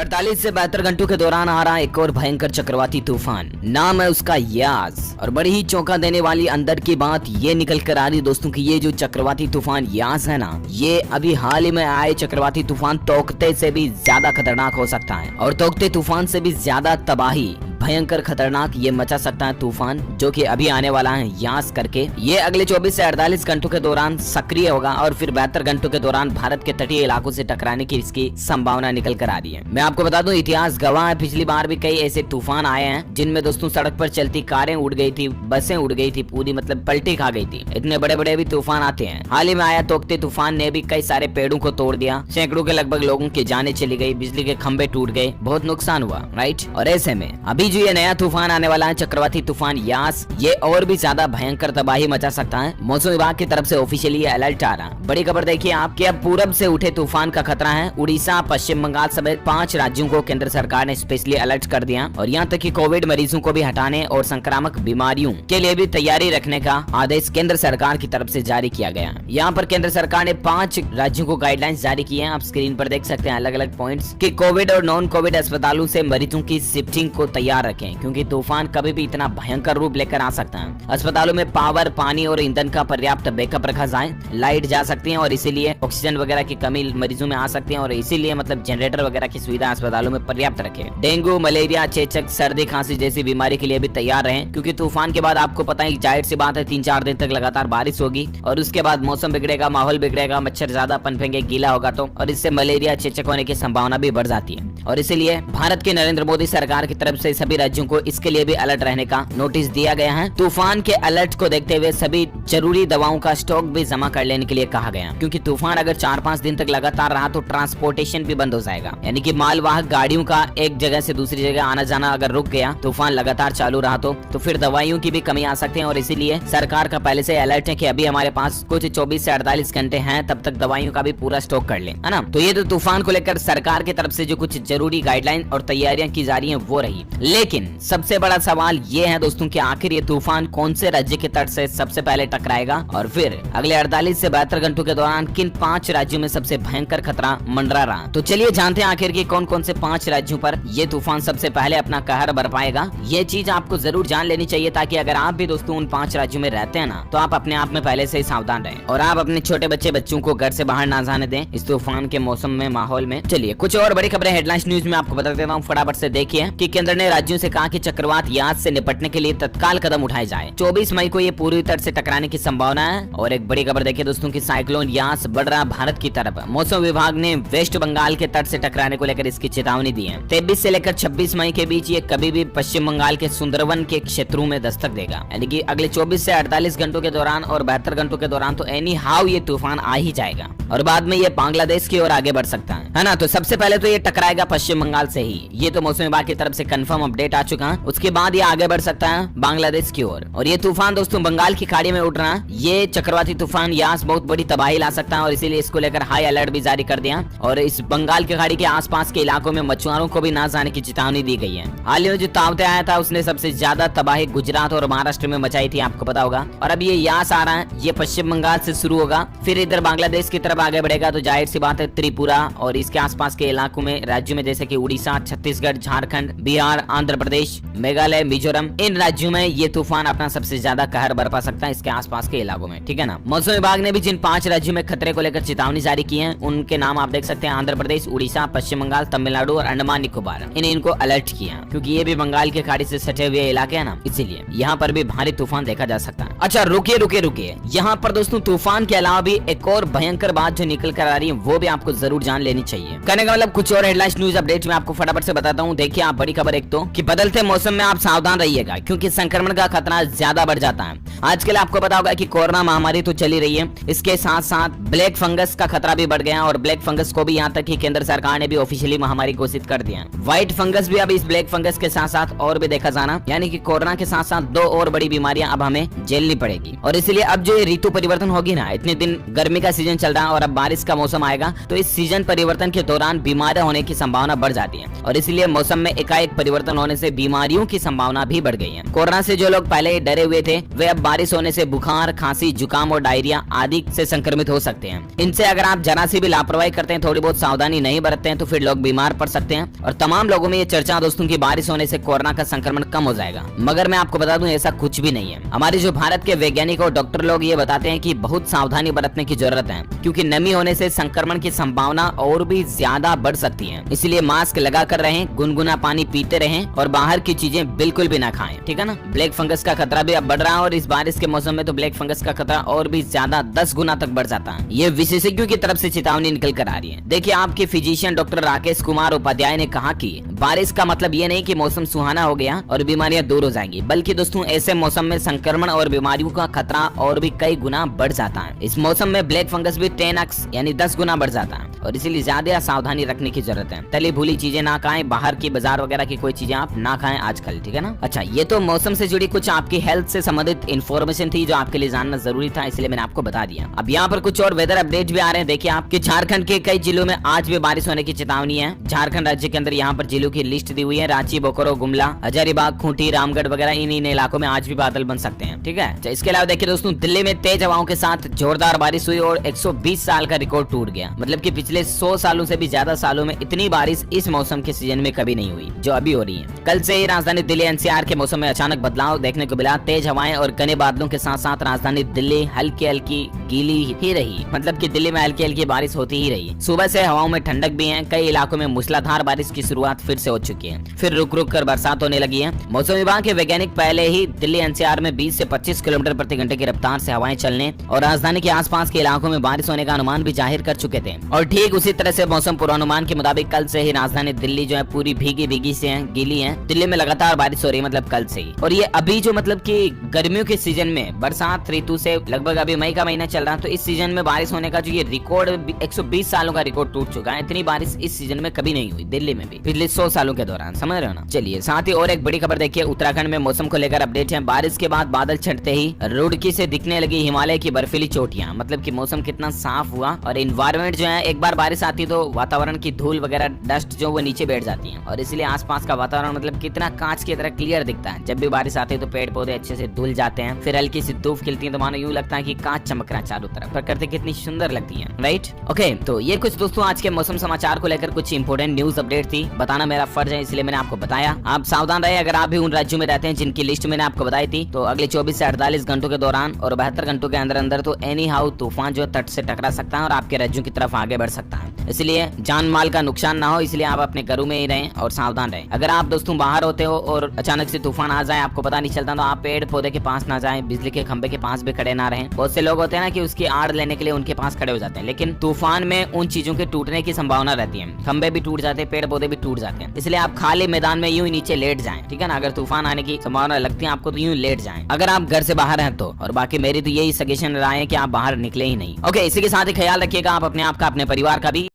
48 से 72 घंटों के दौरान आ रहा एक और भयंकर चक्रवाती तूफान, नाम है उसका यास। और बड़ी ही चौंका देने वाली अंदर की बात ये निकल कर आ रही दोस्तों की ये जो चक्रवाती तूफान यास है ना, ये अभी हाल ही में आए चक्रवाती तूफान तोकते से भी ज्यादा खतरनाक हो सकता है और तोकते तूफान से भी ज्यादा तबाही, भयंकर खतरनाक ये मचा सकता है तूफान जो कि अभी आने वाला है यास करके। ये अगले 24 से 48 घंटों के दौरान सक्रिय होगा और फिर 72 घंटों के दौरान भारत के तटीय इलाकों से टकराने की इसकी संभावना निकल कर आ रही है। मैं आपको बता दूं, इतिहास गवाह है, पिछली बार भी कई ऐसे तूफान आए हैं जिनमें दोस्तों सड़क पर चलती कारें उड़ गई थी, बसें उड़ गई थी, पूरी मतलब पलटी खा गई थी। इतने बड़े बड़े भी तूफान आते हैं। हाल ही में आया तोकते तूफान ने भी कई सारे पेड़ों को तोड़ दिया, सैकड़ों के लगभग लोगों की जानें चली गई, बिजली के खंभे टूट गए, बहुत नुकसान हुआ, राइट। और ऐसे में अभी जो ये नया तूफान आने वाला है चक्रवाती तूफान यास, ये और भी ज्यादा भयंकर तबाही मचा सकता है। मौसम विभाग की तरफ से ऑफिशियली अलर्ट आ रहा। बड़ी खबर देखिए आप कि अब पूरब से उठे तूफान का खतरा है। उड़ीसा, पश्चिम बंगाल समेत 5 राज्यों को केंद्र सरकार ने स्पेशली अलर्ट कर दिया और यहाँ तक कि कोविड मरीजों को भी हटाने और संक्रामक बीमारियों के लिए भी तैयारी रखने का आदेश केंद्र सरकार की तरफ से जारी किया गया। यहाँ पर केंद्र सरकार ने 5 राज्यों को गाइडलाइंस जारी किए हैं। आप स्क्रीन पर देख सकते हैं अलग अलग पॉइंट्स कि कोविड और नॉन कोविड अस्पतालों से मरीजों की शिफ्टिंग को तैयार रखें क्योंकि तूफान कभी भी इतना भयंकर रूप लेकर आ सकता है। अस्पतालों में पावर, पानी और ईंधन का पर्याप्त बैकअप रखा जाए। लाइट जा सकती है और इसीलिए ऑक्सीजन वगैरह की कमी मरीजों में आ सकती है और इसीलिए मतलब जनरेटर वगैरह की सुविधा अस्पतालों में पर्याप्त रखें। डेंगू, मलेरिया, चेचक, सर्दी, खांसी जैसी बीमारी के लिए भी तैयार रहें क्योंकि तूफान के बाद आपको पता है जाहिर सी बात है 3-4 दिन तक लगातार बारिश होगी और उसके बाद मौसम बिगड़ेगा, माहौल बिगड़ेगा, मच्छर ज्यादा पनपेंगे, गीला होगा तो और इससे मलेरिया, चेचक होने की संभावना भी बढ़ जाती है। और इसीलिए भारत के नरेंद्र मोदी सरकार की तरफ से सभी राज्यों को इसके लिए भी अलर्ट रहने का नोटिस दिया गया है। तूफान के अलर्ट को देखते हुए सभी जरूरी दवाओं का स्टॉक भी जमा कर लेने के लिए कहा गया क्योंकि तूफान अगर 4-5 दिन तक लगातार रहा तो ट्रांसपोर्टेशन भी बंद हो जाएगा, यानी कि मालवाहक गाड़ियों का एक जगह से दूसरी जगह आना जाना अगर रुक गया, तूफान लगातार चालू रहा तो फिर दवाइयों की भी कमी आ सकती है। और इसीलिए सरकार का पहले से अलर्ट है कि अभी हमारे पास कुछ 24 से 48 घंटे हैं, तब तक दवाइयों का भी पूरा स्टॉक कर लें, है ना। तो ये तो तूफान को लेकर सरकार की तरफ से जो कुछ जरूरी गाइडलाइन और तैयारियां की जा रही है वो रही। लेकिन सबसे बड़ा सवाल ये है दोस्तों कि आखिर ये तूफान कौन से राज्य के तट से सबसे पहले टकराएगा और फिर अगले 48 से 72 घंटों के दौरान किन 5 राज्यों में सबसे भयंकर खतरा मंडरा रहा। तो चलिए जानते हैं आखिर की कौन कौन से 5 राज्यों पर ये तूफान सबसे पहले अपना कहर बरपाएगा। ये चीज आपको जरूर जान लेनी चाहिए ताकि अगर आप भी दोस्तों उन 5 राज्यों में रहते हैं ना तो आप अपने आप में पहले से ही सावधान रहें और आप अपने छोटे बच्चों को घर से बाहर ना जाने दें इस तूफान के मौसम में, माहौल में। चलिए कुछ और बड़ी खबरें हेडलाइंस न्यूज में आपको बता देता हूँ, फटाफट से देखिए कि केंद्र ने राज्यों से कहा कि चक्रवात यास से निपटने के लिए तत्काल कदम उठाए जाए। 24 मई को ये पूर्वी तट से टकराने की संभावना है। और एक बड़ी खबर देखिए दोस्तों की साइक्लोन यास बढ़ रहा भारत की तरफ। मौसम विभाग ने वेस्ट बंगाल के तट से टकराने को लेकर इसकी चेतावनी दी है। 23 से लेकर 26 मई के बीच ये कभी भी पश्चिम बंगाल के सुंदरवन के क्षेत्रों में दस्तक देगा, यानी कि अगले 24 से 48 घंटों के दौरान और 72 घंटों के दौरान तो एनी हाउ ये तूफान आ ही जाएगा और बाद में ये बांग्लादेश की ओर आगे बढ़ सकता है ना। तो सबसे पहले तो ये टकराएगा पश्चिम बंगाल से ही, ये तो मौसम विभाग की तरफ से कंफर्म अपडेट आ चुका है। उसके बाद ये आगे बढ़ सकता है बांग्लादेश की ओर और ये तूफान दोस्तों बंगाल की खाड़ी में उड़ रहा है। ये चक्रवाती तूफान यास बहुत बड़ी तबाही ला सकता है और इसीलिए इसको लेकर हाई अलर्ट भी जारी कर दिया और इस बंगाल की खाड़ी के आसपास के इलाकों में मछुआरों को भी ना जाने की चेतावनी दी गई है। हाल ही में जो तावते आया था उसने सबसे ज्यादा तबाही गुजरात और महाराष्ट्र में मचाई थी, आपको पता होगा। और अब ये यास आ रहा है, ये पश्चिम बंगाल से शुरू होगा, फिर इधर बांग्लादेश की तरफ आगे बढ़ेगा तो जाहिर सी बात है त्रिपुरा और इसके आसपास के इलाकों में राज्यों में जैसे कि उड़ीसा, छत्तीसगढ़, झारखंड, बिहार, आंध्र प्रदेश, मेघालय, मिजोरम, इन राज्यों में ये तूफान अपना सबसे ज्यादा कहर बरपा सकता है इसके आसपास के इलाकों में, ठीक है ना। मौसम विभाग ने भी जिन 5 राज्यों में खतरे को लेकर चेतावनी जारी की है उनके नाम आप देख सकते हैं, आंध्र प्रदेश, उड़ीसा, पश्चिम बंगाल, तमिलनाडु और अंडमान निकोबार। इनको अलर्ट किया क्योंकि ये भी बंगाल की खाड़ी से सटे हुए इलाके हैं ना, इसीलिए यहाँ पर भी भारी तूफान देखा जा सकता है। अच्छा रुकिए, यहाँ पर दोस्तों तूफान के अलावा भी एक और भयंकर बात जो निकल कर आ रही है वो भी आपको जरूर जान लेनी चाहिए। कहने का मतलब कुछ और हेडलाइंस न्यूज अपडेट में आपको फटाफट से बताता हूँ। देखिए आप बड़ी खबर एक तो कि बदलते मौसम में आप सावधान रहिएगा क्योंकि संक्रमण का खतरा ज्यादा बढ़ जाता है। आजकल आपको पता होगा कि कोरोना महामारी तो चली रही है, इसके साथ साथ ब्लैक फंगस का खतरा भी बढ़ गया और ब्लैक फंगस को भी यहाँ तक कि केंद्र सरकार ने भी ऑफिशियली महामारी घोषित कर दिया। व्हाइट फंगस भी अब इस ब्लैक फंगस के साथ साथ और भी देखा जाना, यानी कि कोरोना के साथ साथ 2 और बड़ी बीमारियां अब हमें झेलनी पड़ेगी। और इसलिए अब जो ऋतु परिवर्तन होगी ना, इतने दिन गर्मी का सीजन चल रहा है और अब बारिश का मौसम आएगा तो इस सीजन परिवर्तन के दौरान बीमार होने की संभावना बढ़ जाती है और इसलिए मौसम में एकाएक परिवर्तन होने से बीमारियों की संभावना भी बढ़ गई है। कोरोना से जो लोग पहले डरे हुए थे वे अब बारिश होने से बुखार, खांसी, जुकाम और डायरिया आदि से संक्रमित हो सकते हैं। इनसे अगर आप जरा सी भी लापरवाही करते हैं, थोड़ी बहुत सावधानी नहीं बरतते हैं तो फिर लोग बीमार पड़ सकते हैं। और तमाम लोगों में ये चर्चा दोस्तों की बारिश होने से कोरोना का संक्रमण कम हो जाएगा, मगर मैं आपको बता दूं ऐसा कुछ भी नहीं है। हमारे जो भारत के वैज्ञानिक और डॉक्टर लोग ये बताते हैं कि बहुत सावधानी बरतने की जरूरत है, क्योंकि नमी होने से संक्रमण की संभावना और भी ज्यादा बढ़ सकती है। इसलिए मास्क लगा कर रहें, गुनगुना पानी पीते रहें और बाहर की चीजें बिल्कुल भी ना खाएं, ठीक है ना। ब्लैक फंगस का खतरा भी अब बढ़ रहा है और इस बारिश के मौसम में तो ब्लैक फंगस का खतरा और भी ज्यादा 10 गुना तक बढ़ जाता है। ये विशेषज्ञों की तरफ से चेतावनी निकल कर आ रही है। देखिए, आपके फिजिशियन डॉक्टर राकेश कुमार उपाध्याय ने कहा कि बारिश का मतलब ये नहीं कि मौसम सुहाना हो गया और बीमारियां दूर हो जाएंगी, बल्कि दोस्तों ऐसे मौसम में संक्रमण और बीमारियों का खतरा और भी कई गुना बढ़ जाता है। इस मौसम में ब्लैक फंगस भी 10x यानी 10 गुना बढ़ जाता है और इसीलिए ज्यादा सावधानी रखने की जरूरत है। तली भूली चीजें ना खाएं, बाहर की बाजार वगैरह की कोई चीजें आप ना खाएं आजकल, ठीक है ना। अच्छा, ये तो मौसम से जुड़ी कुछ आपकी हेल्थ से संबंधित इन्फॉर्मेशन थी जो आपके लिए जानना जरूरी था, इसलिए मैंने आपको बता दिया। अब यहाँ पर कुछ और वेदर अपडेट भी आ रहे हैं। देखिए, आपके झारखंड के कई जिलों में आज भी बारिश होने की चेतावनी है। झारखंड राज्य के अंदर यहाँ पर जिलों की लिस्ट दी हुई है। रांची, बोकारो, गुमला, हजारीबाग, खूंटी, रामगढ़ वगैरह इन इलाकों में आज भी बादल बन सकते हैं, ठीक है। इसके अलावा देखिए दोस्तों, दिल्ली में तेज हवाओं के साथ जोरदार बारिश हुई और 120 साल का रिकॉर्ड टूट गया। मतलब कि पिछले 100 सालों से भी ज्यादा सालों में इतनी बारिश इस मौसम के सीजन में कभी नहीं हुई जो अभी हो रही है। कल से ही राजधानी दिल्ली एनसीआर के मौसम में अचानक बदलाव देखने को मिला। तेज हवाएं और घने बादलों के साथ साथ राजधानी दिल्ली हल्की हल्की गीली ही रही। मतलब कि दिल्ली में हल्की हल्की बारिश होती ही रही। सुबह से हवाओं में ठंडक भी है। कई इलाकों में मूसलाधार बारिश की शुरुआत फिर से हो चुकी है। फिर रुक रुक कर बरसात होने लगी है। मौसम विभाग के वैज्ञानिक पहले ही दिल्ली एनसीआर में 20 से 25 किलोमीटर प्रति घंटे की रफ्तार से हवाएं चलने और राजधानी के आसपास के इलाकों में बारिश होने का अनुमान भी जाहिर कर चुके थे। और ठीक उसी तरह से मौसम पूर्वानुमान के मुताबिक कल से ही राजधानी दिल्ली जो है पूरी भीगी से है, गीली है। दिल्ली में लगातार बारिश हो रही है, मतलब कल से ही। और ये अभी जो मतलब कि गर्मियों के सीजन में बरसात ऋतु से लगभग अभी मई का महीना चल रहा है, तो इस सीजन में बारिश होने का जो ये रिकॉर्ड 120 सालों का रिकॉर्ड टूट चुका है। इतनी बारिश इस सीजन में कभी नहीं हुई दिल्ली में भी पिछले 100 सालों के दौरान, समझ रहे हो ना। चलिए, साथ ही और एक बड़ी खबर देखिए, उत्तराखंड में मौसम को लेकर अपडेट है। बारिश के बाद बादल छटते ही रुड़की से दिखने लगी हिमालय की बर्फीली चोटियां। मतलब कि मौसम कितना साफ हुआ और एनवायरमेंट जो है, एक बार बारिश आती तो वातावरण की धूल वगैरह डस्ट जो वो नीचे बैठ जाती है और इसलिए आसपास का वातावरण मतलब कितना कांच की तरह क्लियर दिखता है। जब भी बारिश आती है तो पेड़ पौधे अच्छे से धुल जाते हैं, फिर हल्की सी धूप खिलती है तो मानो यूं लगता है कि कांच चमक रहा है चारों तरफ। प्रकृति कितनी सुंदर लगती है, राइट। ओके, तो ये कुछ दोस्तों आज के मौसम समाचार को लेकर कुछ इंपोर्टेंट न्यूज अपडेट थी। बताना मेरा फर्ज है, इसलिए मैंने आपको बताया। आप सावधान रहे। अगर आप भी उन राज्यों में रहते हैं जिनकी लिस्ट मैंने आपको बताई थी, तो अगले 24 से 48 घंटों के दौरान और 72 घंटों के अंदर अंदर तो एनी हाउ तूफान जो तट से टकरा सकता है और आपके राज्यों की तरफ आगे बढ़ सकता है। इसलिए जान माल का नुकसान ना हो, इसलिए आप अपने घरों में ही रहें और सावधान रहें। अगर आप दोस्तों बाहर होते हो और अचानक से तूफान आ जाए, आपको पता नहीं चलता, तो आप पेड़ पौधे के पास ना जाएं, बिजली के खंभे के पास भी खड़े ना रहें। बहुत से लोग होते हैं ना कि उसकी आड़ लेने के लिए उनके पास खड़े हो जाते हैं, लेकिन तूफान में उन चीजों के टूटने की संभावना रहती है। खंभे भी टूट जाते हैं, पेड़ पौधे भी टूट जाते हैं। इसलिए आप खाली मैदान में यूं नीचे लेट जाएं, ठीक है ना। अगर तूफान आने की संभावना लगती है आपको तो यूं लेट जाएं, अगर आप घर से बाहर हैं तो। और बाकी मेरी तो यही सजेशन रहा है कि आप बाहर निकले ही नहीं। ओके, इसी के साथ ही ख्याल रखिएगा आप अपने आप का, अपने परिवार का भी।